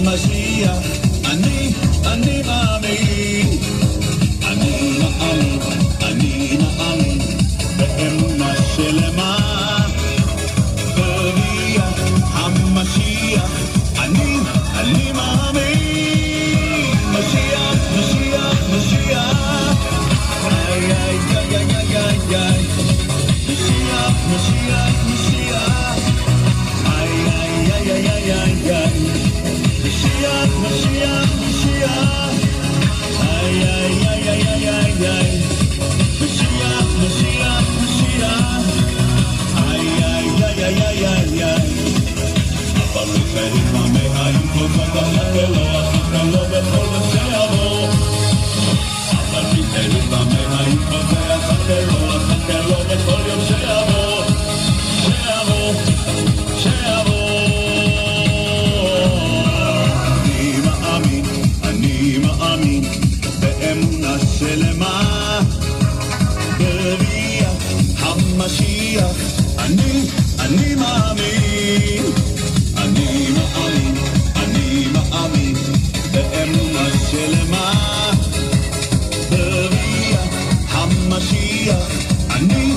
המשיח, אני מאמין, אני מאמין, אני מאמין, באמונה שלמה, בביאת המשיח, אני מאמין, משיח, משיח, משיח, איי, איי, איי, איי, איי, איי, משיח, משיח, משיח, איי, איי, איי, איי, איי, איי, איי, משיח, משיח, משיח, איי, איי, איי, איי, איי, איי, איי, משיח, משיח, משיח, איי, איי, איי, איי, איי, איי, איי, אבל מתחייב מהחיים כל זאת אחכה לו, אחכה לו בכל נושא אבל מתחייב מהחיים כל זה אחכה לו בכל יום שיבוא, שיבוא. אני מאמין באמונה שלמה, בביאת המשיח, אני מאמין, אני מאמין, אני מאמין באמונה שלמה, בביאת המשיח, אני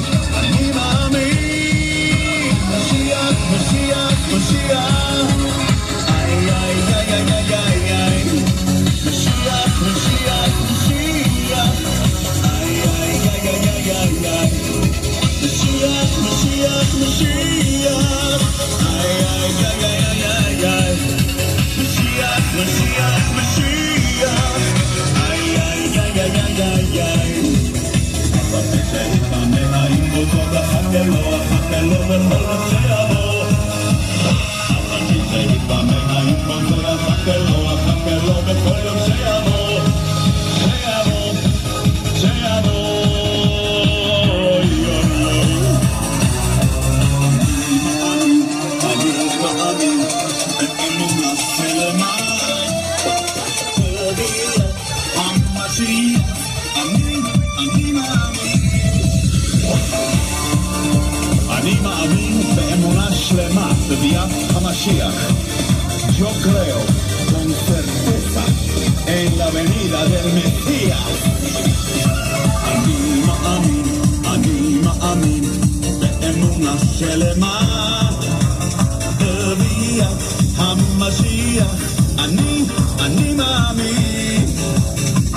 מאמין, משיח, משיח, משיח, איי, איי, איי, איי, איי, איי, משיח, משיח, משיח, איי, איי, איי, איי, איי, איי, משיח, משיח, משיח, איי, איי, איי, איי, איי, איי, משיח, משיח, משיח, איי, איי, איי, איי, איי, איי, אבל תשאיר מהחיים כל זאת אחכה לו בכל נושא אבל תשאיר מהחיים כל זאת אחכה לו בכל יום שיבוא, אני מאמין באמונה שלמה, בביאת המשיח, אני מאמין באמונה שלמה, בביאת המשיח. Yo creo con certeza en la venida del Mesías. אני מאמין באמונה שלמה, בביאת המשיח, אני מאמין,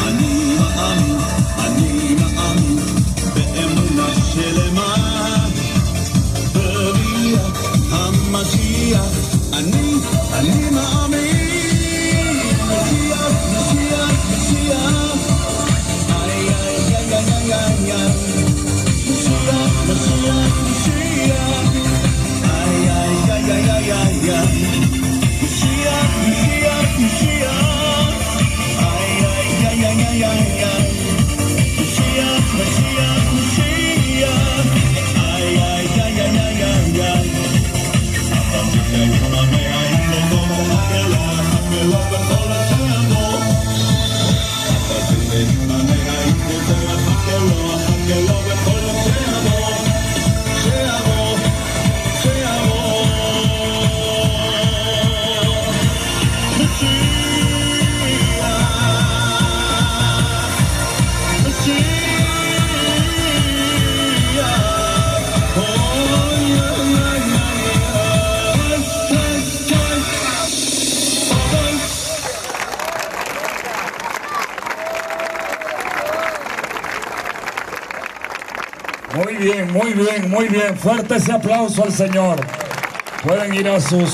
אני מאמין באמונה שלמה, בביאת המשיח, אני מאמין, משיח, משיח, משיח, איי, איי, איי, איי, איי, איי, משיח, משיח, משיח, איי, איי, איי, איי, איי, איי, משיח, משיח, משיח, איי, איי, איי, איי, איי, איי, משיח, משיח, משיח, איי, איי, איי, איי, איי, איי, אבל מתחייב מהחיים כל זאת אחכה לו בכל שיבוא, אבל מתחייב מהחיים כל זה אחכה לו בכל שיבוא, שיבוא, Muy bien, muy bien, muy bien. Fuerte ese aplauso al Señor. Pueden ir a sus